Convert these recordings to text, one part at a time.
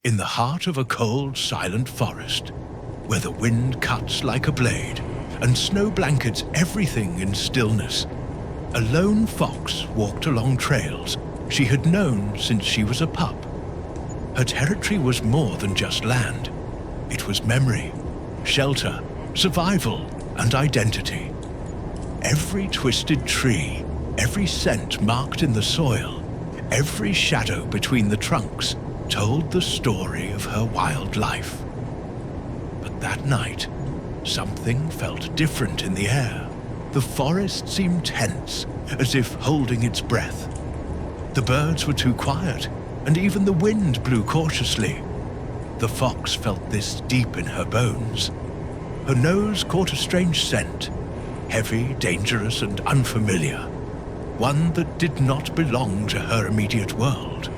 In the heart of a cold, silent forest, where the wind cuts like a blade and snow blankets everything in stillness, a lone fox walked along trails she had known since she was a pup. Her territory was more than just land. It was memory, shelter, survival, and identity. Every twisted tree, every scent marked in the soil, every shadow between the trunks told the story of her wild life. But that night, something felt different in the air. The forest seemed tense, as if holding its breath. The birds were too quiet, and even the wind blew cautiously. The fox felt this deep in her bones. Her nose caught a strange scent, heavy, dangerous, and unfamiliar, one that did not belong to her immediate world.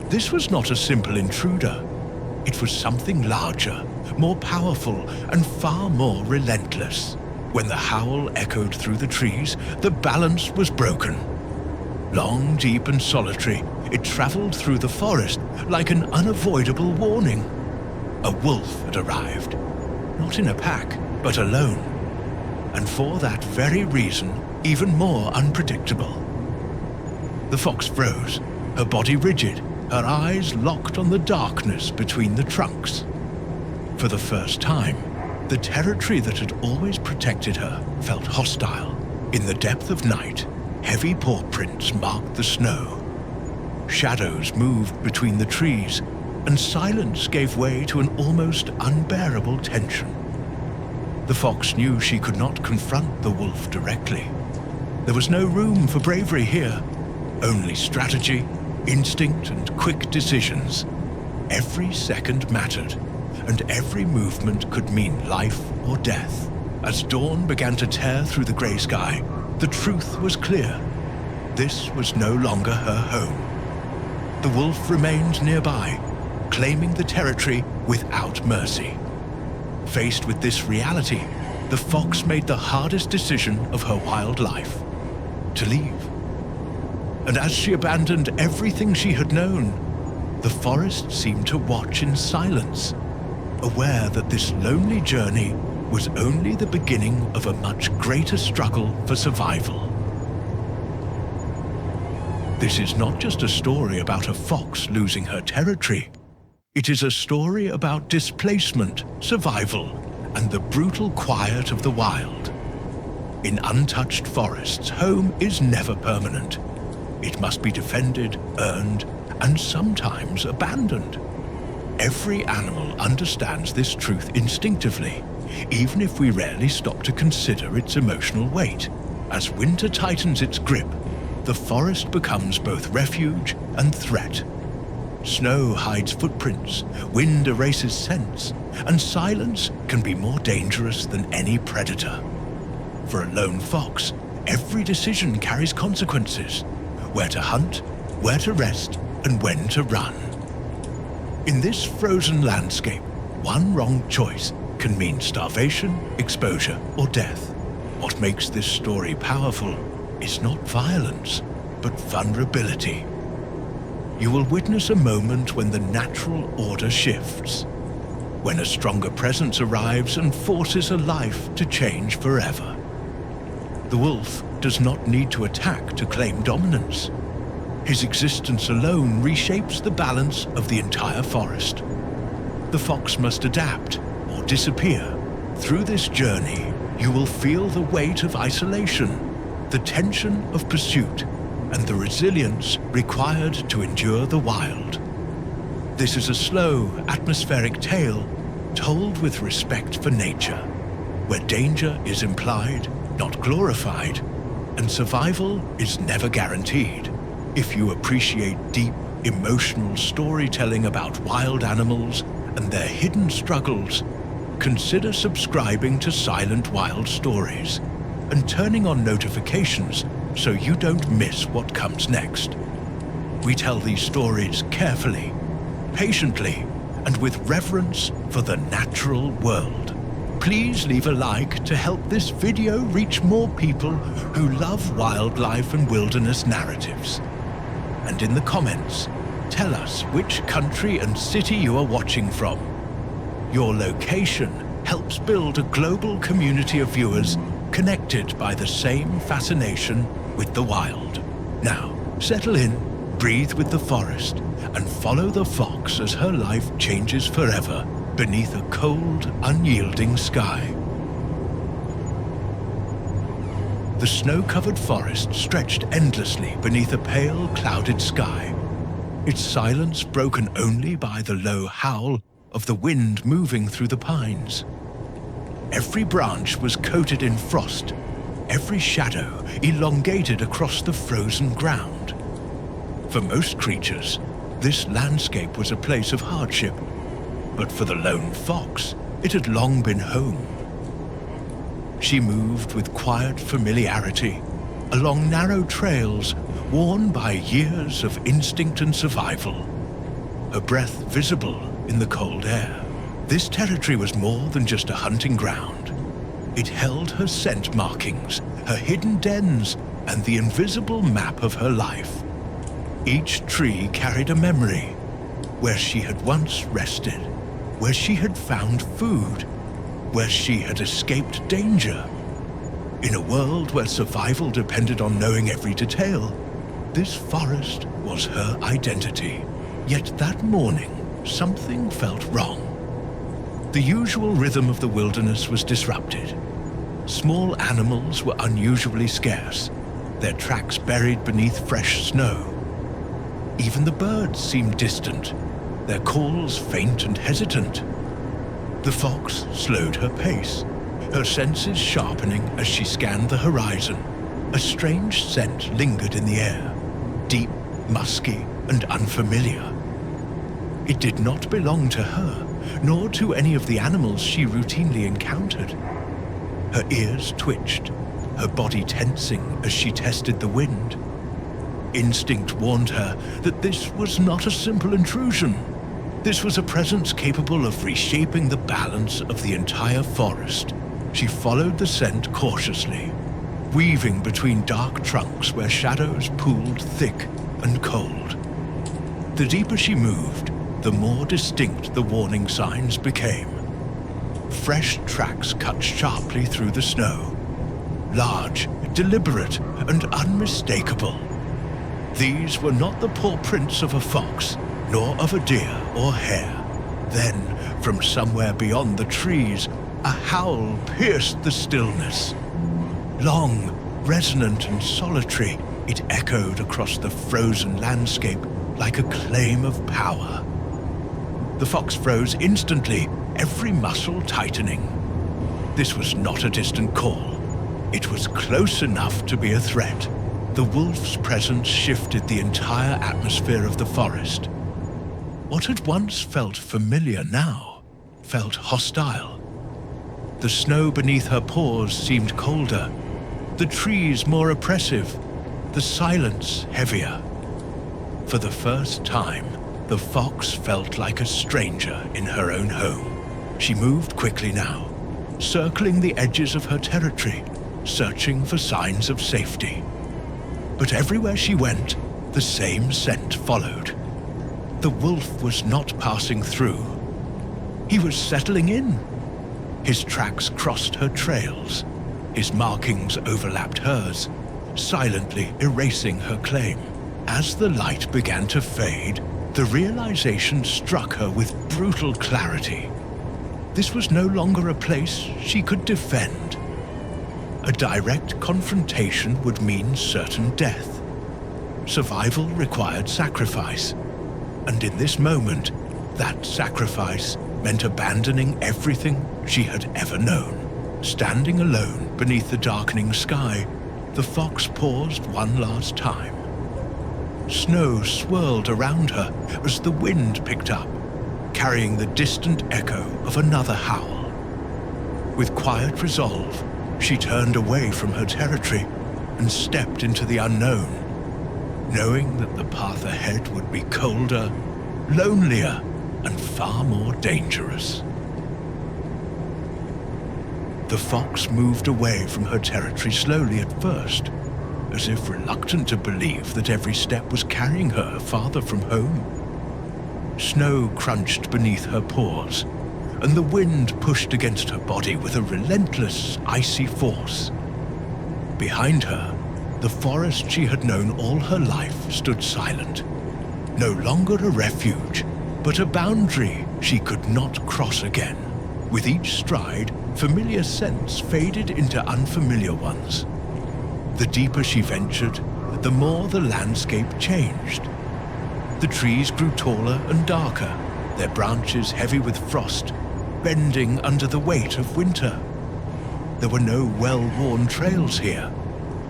This was not a simple intruder. It was something larger, more powerful, and far more relentless. When the howl echoed through the trees, the balance was broken. Long, deep, and solitary, it traveled through the forest like an unavoidable warning. A wolf had arrived, not in a pack, but alone, and for that very reason, even more unpredictable. The fox froze, her body rigid, her eyes locked on the darkness between the trunks. For the first time, the territory that had always protected her felt hostile. In the depth of night, heavy paw prints marked the snow. Shadows moved between the trees, and silence gave way to an almost unbearable tension. The fox knew she could not confront the wolf directly. There was no room for bravery here, only strategy, instinct, and quick decisions. Every second mattered, and every movement could mean life or death. As dawn began to tear through the grey sky, the truth was clear. This was no longer her home. The wolf remained nearby, claiming the territory without mercy. Faced with this reality, the fox made the hardest decision of her wild life: to leave. And as she abandoned everything she had known, the forest seemed to watch in silence, aware that this lonely journey was only the beginning of a much greater struggle for survival. This is not just a story about a fox losing her territory. It is a story about displacement, survival, and the brutal quiet of the wild. In untouched forests, home is never permanent. It must be defended, earned, and sometimes abandoned. Every animal understands this truth instinctively, even if we rarely stop to consider its emotional weight. As winter tightens its grip, the forest becomes both refuge and threat. Snow hides footprints, wind erases scents, and silence can be more dangerous than any predator. For a lone fox, every decision carries consequences: where to hunt, where to rest, and when to run. In this frozen landscape, one wrong choice can mean starvation, exposure, or death. What makes this story powerful is not violence, but vulnerability. You will witness a moment when the natural order shifts, when a stronger presence arrives and forces a life to change forever. The wolf does not need to attack to claim dominance. His existence alone reshapes the balance of the entire forest. The fox must adapt or disappear. Through this journey, you will feel the weight of isolation, the tension of pursuit, and the resilience required to endure the wild. This is a slow, atmospheric tale told with respect for nature, where danger is implied, not glorified, and survival is never guaranteed. If you appreciate deep, emotional storytelling about wild animals and their hidden struggles, consider subscribing to Silent Wild Stories and turning on notifications so you don't miss what comes next. We tell these stories carefully, patiently, and with reverence for the natural world. Please leave a like to help this video reach more people who love wildlife and wilderness narratives. And in the comments, tell us which country and city you are watching from. Your location helps build a global community of viewers connected by the same fascination with the wild. Now, settle in, breathe with the forest, and follow the fox as her life changes forever beneath a cold, unyielding sky. The snow-covered forest stretched endlessly beneath a pale, clouded sky, its silence broken only by the low howl of the wind moving through the pines. Every branch was coated in frost, every shadow elongated across the frozen ground. For most creatures, this landscape was a place of hardship, but for the lone fox, it had long been home. She moved with quiet familiarity along narrow trails worn by years of instinct and survival, her breath visible in the cold air. This territory was more than just a hunting ground. It held her scent markings, her hidden dens, and the invisible map of her life. Each tree carried a memory, where she had once rested, where she had found food, where she had escaped danger. In a world where survival depended on knowing every detail, this forest was her identity. Yet that morning, something felt wrong. The usual rhythm of the wilderness was disrupted. Small animals were unusually scarce, their tracks buried beneath fresh snow. Even the birds seemed distant, their calls faint and hesitant. The fox slowed her pace, her senses sharpening as she scanned the horizon. A strange scent lingered in the air, deep, musky, and unfamiliar. It did not belong to her, nor to any of the animals she routinely encountered. Her ears twitched, her body tensing as she tested the wind. Instinct warned her that this was not a simple intrusion. This was a presence capable of reshaping the balance of the entire forest. She followed the scent cautiously, weaving between dark trunks where shadows pooled thick and cold. The deeper she moved, the more distinct the warning signs became. Fresh tracks cut sharply through the snow, large, deliberate, and unmistakable. These were not the paw prints of a fox, nor of a deer or hare. Then, from somewhere beyond the trees, a howl pierced the stillness. Long, resonant, and solitary, it echoed across the frozen landscape like a claim of power. The fox froze instantly, every muscle tightening. This was not a distant call. It was close enough to be a threat. The wolf's presence shifted the entire atmosphere of the forest. What had once felt familiar now felt hostile. The snow beneath her paws seemed colder, the trees more oppressive, the silence heavier. For the first time, the fox felt like a stranger in her own home. She moved quickly now, circling the edges of her territory, searching for signs of safety. But everywhere she went, the same scent followed. The wolf was not passing through. He was settling in. His tracks crossed her trails. His markings overlapped hers, silently erasing her claim. As the light began to fade, the realization struck her with brutal clarity. This was no longer a place she could defend. A direct confrontation would mean certain death. Survival required sacrifice, and in this moment, that sacrifice meant abandoning everything she had ever known. Standing alone beneath the darkening sky, the fox paused one last time. Snow swirled around her as the wind picked up, carrying the distant echo of another howl. With quiet resolve, she turned away from her territory and stepped into the unknown, knowing that the path ahead would be colder, lonelier, and far more dangerous. The fox moved away from her territory slowly at first, as if reluctant to believe that every step was carrying her farther from home. Snow crunched beneath her paws, and the wind pushed against her body with a relentless, icy force. Behind her, the forest she had known all her life stood silent, no longer a refuge, but a boundary she could not cross again. With each stride, familiar scents faded into unfamiliar ones. The deeper she ventured, the more the landscape changed. The trees grew taller and darker, their branches heavy with frost, bending under the weight of winter. There were no well-worn trails here,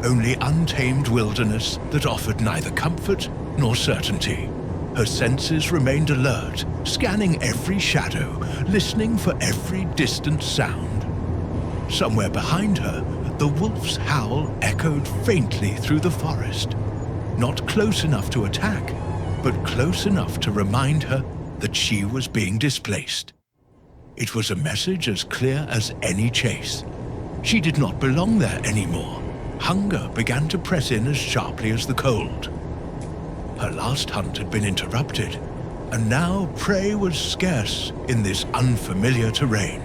only untamed wilderness that offered neither comfort nor certainty. Her senses remained alert, scanning every shadow, listening for every distant sound. Somewhere behind her, the wolf's howl echoed faintly through the forest, not close enough to attack, but close enough to remind her that she was being displaced. It was a message as clear as any chase. She did not belong there anymore. Hunger began to press in as sharply as the cold. Her last hunt had been interrupted, and now prey was scarce in this unfamiliar terrain.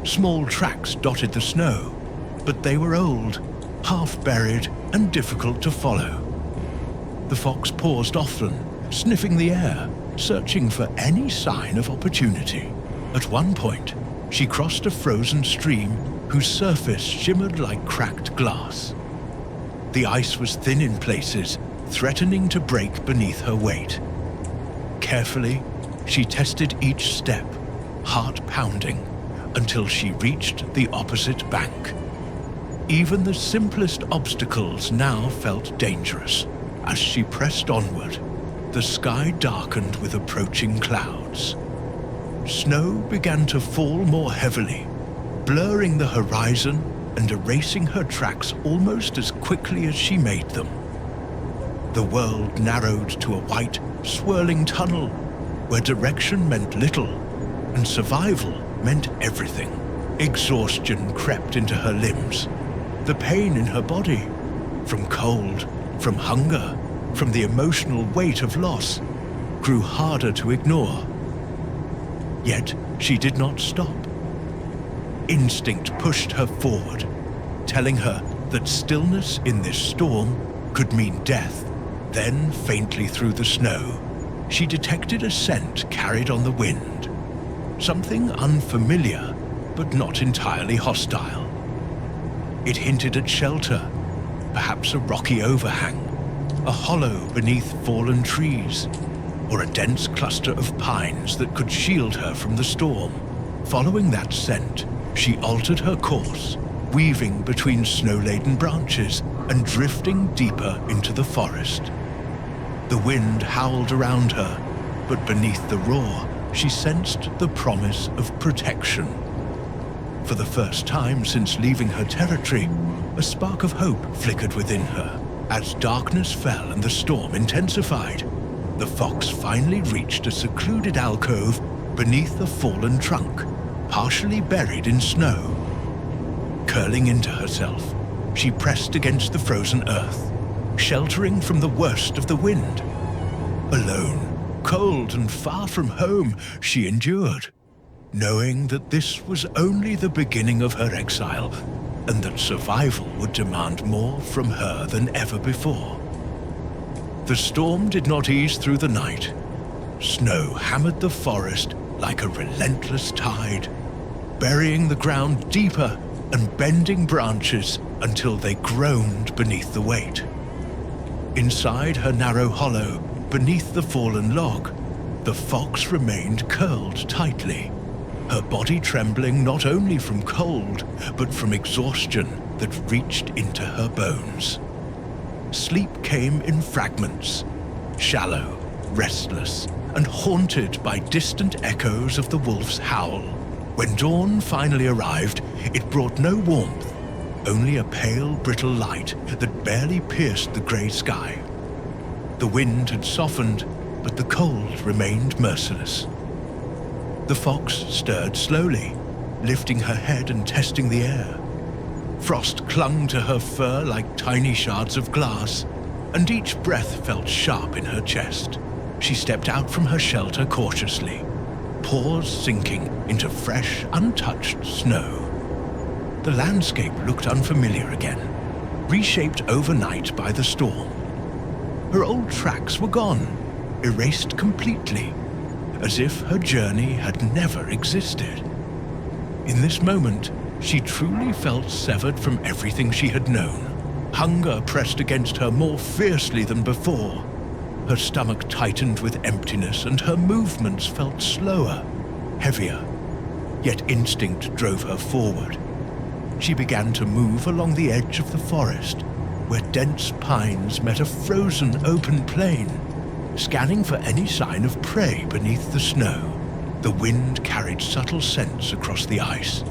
Small tracks dotted the snow, but they were old, half-buried, and difficult to follow. The fox paused often, sniffing the air, searching for any sign of opportunity. At one point, she crossed a frozen stream whose surface shimmered like cracked glass. The ice was thin in places, threatening to break beneath her weight. Carefully, she tested each step, heart pounding, until she reached the opposite bank. Even the simplest obstacles now felt dangerous. As she pressed onward, the sky darkened with approaching clouds. Snow began to fall more heavily, blurring the horizon and erasing her tracks almost as quickly as she made them. The world narrowed to a white, swirling tunnel where direction meant little and survival meant everything. Exhaustion crept into her limbs, the pain in her body, from cold, from hunger, from the emotional weight of loss, grew harder to ignore. Yet she did not stop. Instinct pushed her forward, telling her that stillness in this storm could mean death. Then, faintly through the snow, she detected a scent carried on the wind. Something unfamiliar, but not entirely hostile. It hinted at shelter, perhaps a rocky overhang, a hollow beneath fallen trees, or a dense cluster of pines that could shield her from the storm. Following that scent, she altered her course, weaving between snow-laden branches and drifting deeper into the forest. The wind howled around her, but beneath the roar, she sensed the promise of protection. For the first time since leaving her territory, a spark of hope flickered within her. As darkness fell and the storm intensified, the fox finally reached a secluded alcove beneath a fallen trunk, partially buried in snow. Curling into herself, she pressed against the frozen earth, sheltering from the worst of the wind. Alone, cold and far from home, she endured, knowing that this was only the beginning of her exile and that survival would demand more from her than ever before. The storm did not ease through the night. Snow hammered the forest like a relentless tide, burying the ground deeper and bending branches until they groaned beneath the weight. Inside her narrow hollow, beneath the fallen log, the fox remained curled tightly, her body trembling not only from cold, but from exhaustion that reached into her bones. Sleep came in fragments, shallow, restless, and haunted by distant echoes of the wolf's howl. When dawn finally arrived, it brought no warmth, only a pale, brittle light that barely pierced the grey sky. The wind had softened, but the cold remained merciless. The fox stirred slowly, lifting her head and testing the air. Frost clung to her fur like tiny shards of glass, and each breath felt sharp in her chest. she stepped out from her shelter cautiously, paws sinking into fresh, untouched snow. The landscape looked unfamiliar again, reshaped overnight by the storm. Her old tracks were gone, erased completely, as if her journey had never existed. In this moment, she truly felt severed from everything she had known. Hunger pressed against her more fiercely than before. Her stomach tightened with emptiness, and her movements felt slower, heavier. Yet instinct drove her forward. She began to move along the edge of the forest, where dense pines met a frozen open plain, scanning for any sign of prey beneath the snow. The wind carried subtle scents across the ice,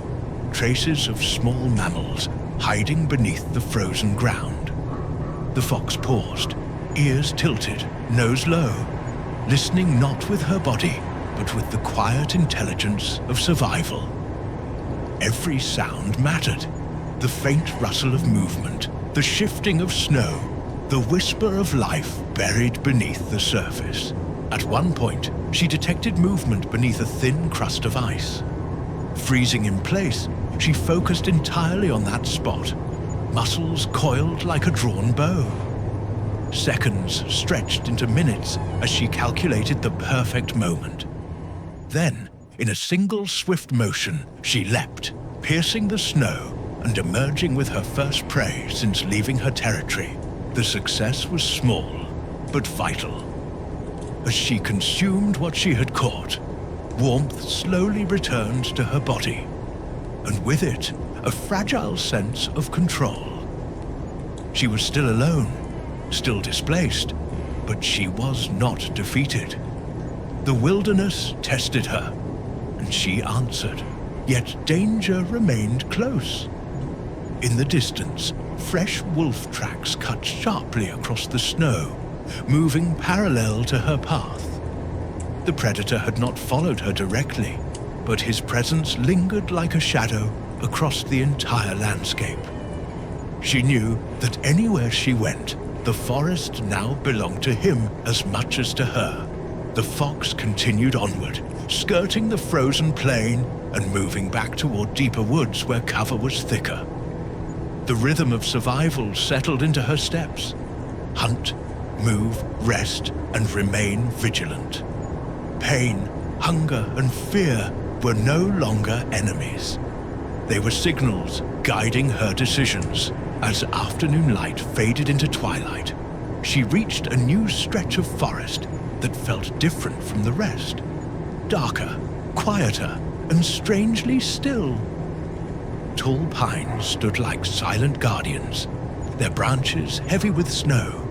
traces of small mammals hiding beneath the frozen ground. The fox paused, ears tilted, nose low, listening not with her body, but with the quiet intelligence of survival. Every sound mattered. The faint rustle of movement, the shifting of snow, the whisper of life buried beneath the surface. At one point, she detected movement beneath a thin crust of ice. Freezing in place, she focused entirely on that spot, muscles coiled like a drawn bow. Seconds stretched into minutes as she calculated the perfect moment. Then, in a single swift motion, she leapt, piercing the snow and emerging with her first prey since leaving her territory. The success was small, but vital. As she consumed what she had caught, warmth slowly returned to her body, and with it, a fragile sense of control. She was still alone, still displaced, but she was not defeated. The wilderness tested her, and she answered, yet danger remained close. In the distance, fresh wolf tracks cut sharply across the snow, moving parallel to her path. The predator had not followed her directly, but his presence lingered like a shadow across the entire landscape. She knew that anywhere she went, the forest now belonged to him as much as to her. The fox continued onward, skirting the frozen plain and moving back toward deeper woods where cover was thicker. The rhythm of survival settled into her steps. Hunt, move, rest, and remain vigilant. Pain, hunger, and fear were no longer enemies. They were signals guiding her decisions. As afternoon light faded into twilight, she reached a new stretch of forest that felt different from the rest. Darker, quieter, and strangely still. Tall pines stood like silent guardians, their branches heavy with snow.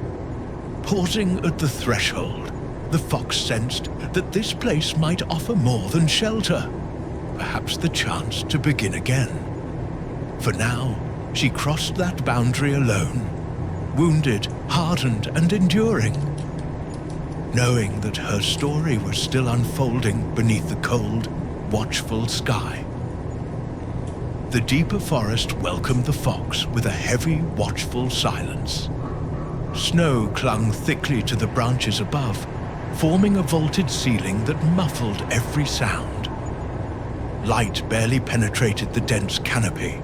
Pausing at the threshold, the fox sensed that this place might offer more than shelter, perhaps the chance to begin again. For now, she crossed that boundary alone, wounded, hardened, and enduring, knowing that her story was still unfolding beneath the cold, watchful sky. The deeper forest welcomed the fox with a heavy, watchful silence. Snow clung thickly to the branches above, forming a vaulted ceiling that muffled every sound. Light barely penetrated the dense canopy,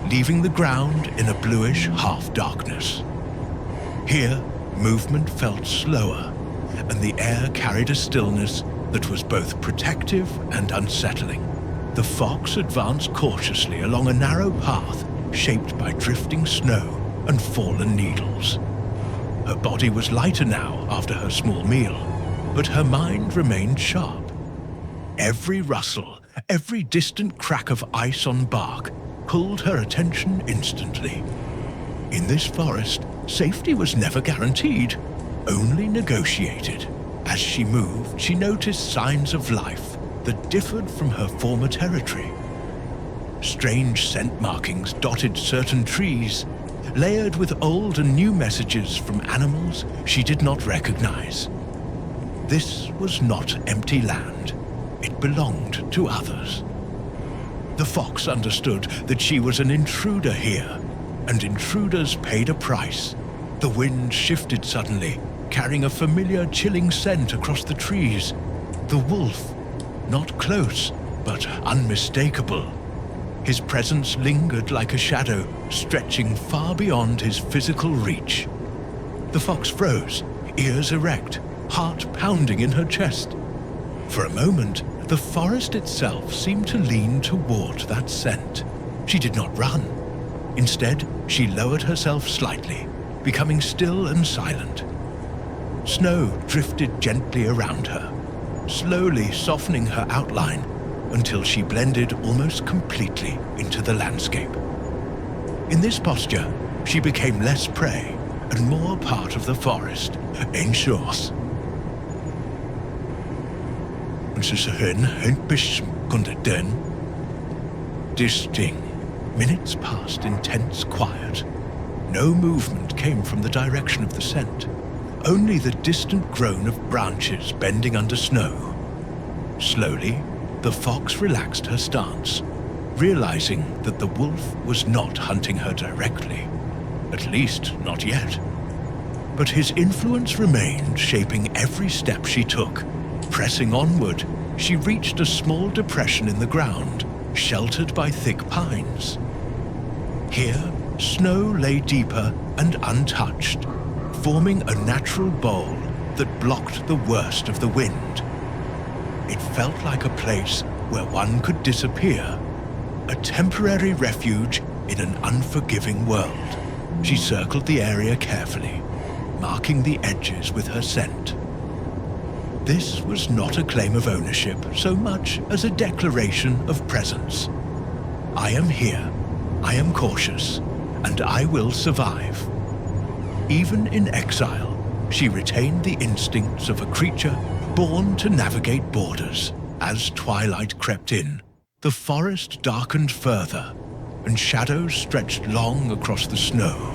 leaving the ground in a bluish half-darkness. Here, movement felt slower, and the air carried a stillness that was both protective and unsettling. The fox advanced cautiously along a narrow path shaped by drifting snow and fallen needles. Her body was lighter now after her small meal, but her mind remained sharp. Every rustle, every distant crack of ice on bark pulled her attention instantly. In this forest, safety was never guaranteed, only negotiated. As she moved, she noticed signs of life that differed from her former territory. Strange scent markings dotted certain trees, layered with old and new messages from animals she did not recognize. This was not empty land. It belonged to others. The fox understood that she was an intruder here, and intruders paid a price. The wind shifted suddenly, carrying a familiar, chilling scent across the trees. The wolf, not close, but unmistakable. His presence lingered like a shadow, stretching far beyond his physical reach. The fox froze, ears erect, heart pounding in her chest. For a moment, the forest itself seemed to lean toward that scent. She did not run. Instead, she lowered herself slightly, becoming still and silent. Snow drifted gently around her, slowly softening her outline until she blended almost completely into the landscape. In this posture, she became less prey and more part of the forest, en chance. Distinct. Minutes passed in tense quiet. No movement came from the direction of the scent, only the distant groan of branches bending under snow. Slowly, the fox relaxed her stance, realizing that the wolf was not hunting her directly, at least not yet. But his influence remained, shaping every step she took. Pressing onward, she reached a small depression in the ground, sheltered by thick pines. Here, snow lay deeper and untouched, forming a natural bowl that blocked the worst of the wind. It felt like a place where one could disappear, a temporary refuge in an unforgiving world. She circled the area carefully, marking the edges with her scent. This was not a claim of ownership so much as a declaration of presence. I am here, I am cautious, and I will survive. Even in exile, she retained the instincts of a creature born to navigate borders. As twilight crept in, the forest darkened further, and shadows stretched long across the snow.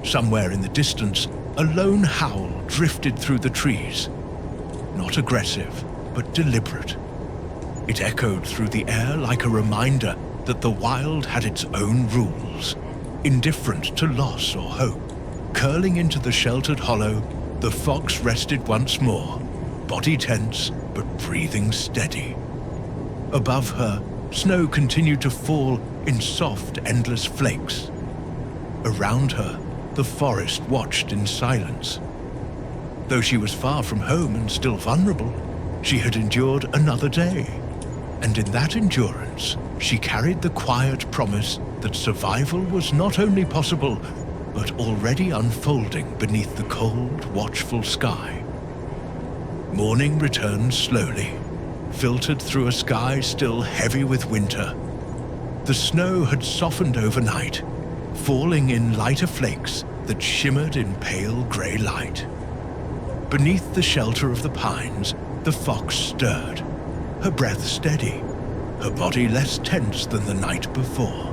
Somewhere in the distance, a lone howl drifted through the trees. Not aggressive, but deliberate. It echoed through the air like a reminder that the wild had its own rules, indifferent to loss or hope. Curling into the sheltered hollow, the fox rested once more, body tense but breathing steady. Above her, snow continued to fall in soft, endless flakes. Around her, the forest watched in silence. Though she was far from home and still vulnerable, she had endured another day. And in that endurance, she carried the quiet promise that survival was not only possible, but already unfolding beneath the cold, watchful sky. Morning returned slowly, filtered through a sky still heavy with winter. The snow had softened overnight, falling in lighter flakes that shimmered in pale grey light. Beneath the shelter of the pines, the fox stirred, her breath steady, her body less tense than the night before.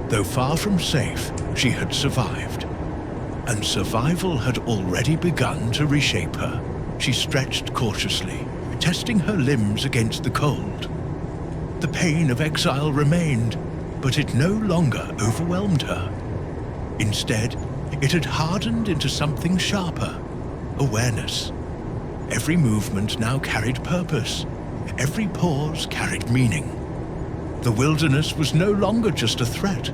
Though far from safe, she had survived, and survival had already begun to reshape her. She stretched cautiously, testing her limbs against the cold. The pain of exile remained, but it no longer overwhelmed her. Instead, it had hardened into something sharper. Awareness. Every movement now carried purpose. Every pause carried meaning. The wilderness was no longer just a threat.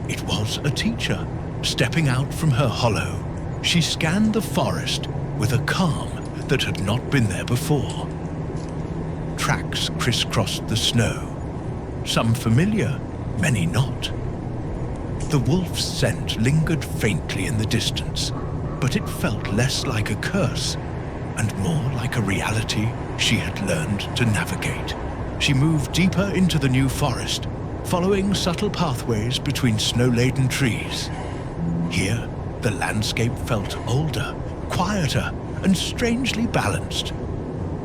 It was a teacher. Stepping out from her hollow, she scanned the forest with a calm that had not been there before. Tracks crisscrossed the snow. Some familiar, many not. The wolf's scent lingered faintly in the distance, but it felt less like a curse and more like a reality she had learned to navigate. She moved deeper into the new forest, following subtle pathways between snow-laden trees. Here, the landscape felt older, quieter, and strangely balanced.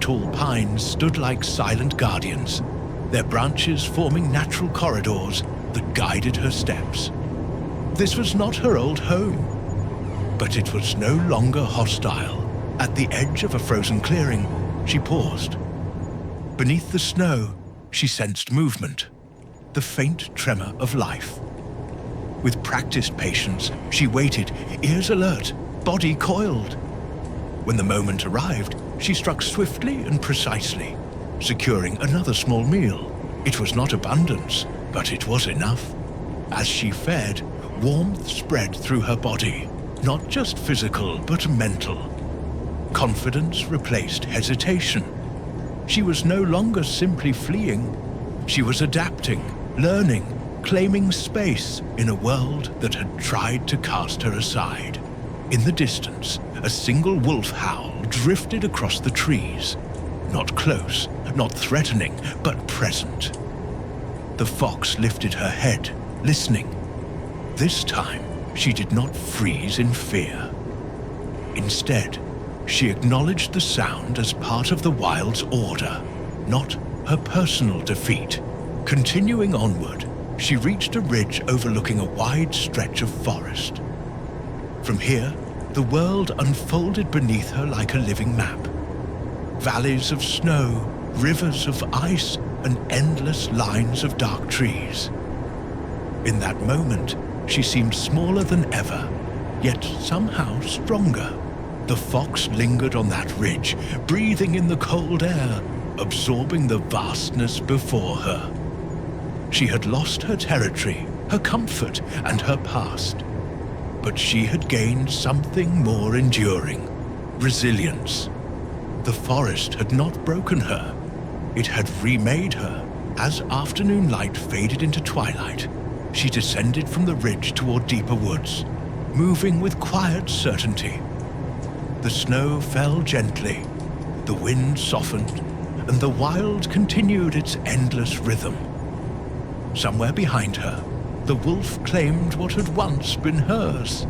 Tall pines stood like silent guardians, their branches forming natural corridors that guided her steps. This was not her old home, but it was no longer hostile. At the edge of a frozen clearing, she paused. Beneath the snow, she sensed movement, the faint tremor of life. With practiced patience, she waited, ears alert, body coiled. When the moment arrived, she struck swiftly and precisely, securing another small meal. It was not abundance, but it was enough. As she fed, warmth spread through her body, not just physical, but mental. Confidence replaced hesitation. She was no longer simply fleeing. She was adapting, learning, claiming space in a world that had tried to cast her aside. In the distance, a single wolf howl drifted across the trees. Not close, not threatening, but present. The fox lifted her head, listening. This time, she did not freeze in fear. Instead, she acknowledged the sound as part of the wild's order, not her personal defeat. Continuing onward, she reached a ridge overlooking a wide stretch of forest. From here, the world unfolded beneath her like a living map. Valleys of snow, rivers of ice, and endless lines of dark trees. In that moment, she seemed smaller than ever, yet somehow stronger. The fox lingered on that ridge, breathing in the cold air, absorbing the vastness before her. She had lost her territory, her comfort, and her past. But she had gained something more enduring: resilience. The forest had not broken her. It had remade her. As afternoon light faded into twilight, she descended from the ridge toward deeper woods, moving with quiet certainty. The snow fell gently, the wind softened, and the wild continued its endless rhythm. Somewhere behind her, the wolf claimed what had once been hers.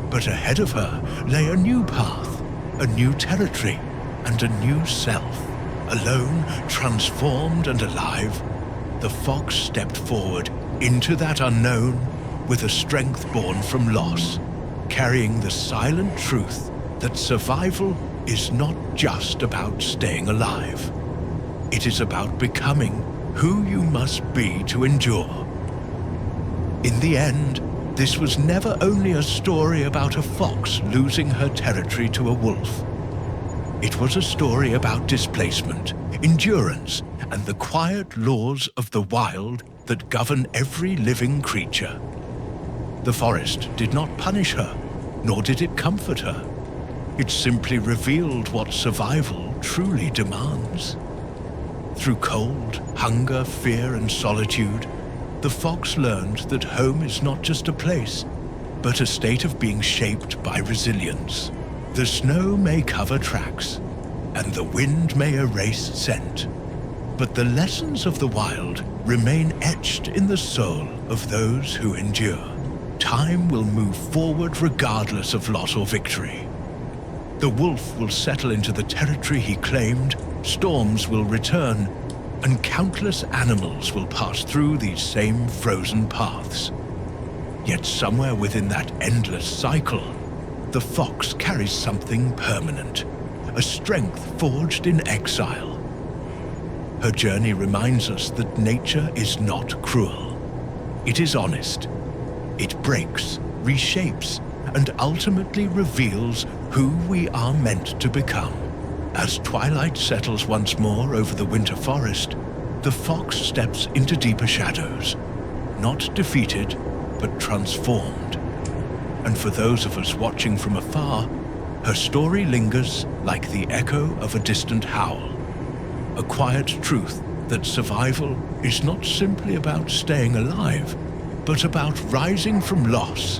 But ahead of her lay a new path, a new territory, and a new self. Alone, transformed and alive, the fox stepped forward into that unknown with a strength born from loss, carrying the silent truth that survival is not just about staying alive. It is about becoming who you must be to endure. In the end, this was never only a story about a fox losing her territory to a wolf. It was a story about displacement, endurance, and the quiet laws of the wild that govern every living creature. The forest did not punish her, nor did it comfort her. It simply revealed what survival truly demands. Through cold, hunger, fear, and solitude, the fox learned that home is not just a place, but a state of being shaped by resilience. The snow may cover tracks, and the wind may erase scent, but the lessons of the wild remain etched in the soul of those who endure. Time will move forward regardless of loss or victory. The wolf will settle into the territory he claimed, storms will return, and countless animals will pass through these same frozen paths. Yet somewhere within that endless cycle, the fox carries something permanent, a strength forged in exile. Her journey reminds us that nature is not cruel. It is honest. It breaks, reshapes, and ultimately reveals who we are meant to become. As twilight settles once more over the winter forest, the fox steps into deeper shadows, not defeated, but transformed. And for those of us watching from afar, her story lingers like the echo of a distant howl, a quiet truth that survival is not simply about staying alive, but about rising from loss,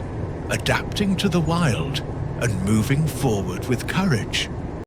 adapting to the wild, and moving forward with courage.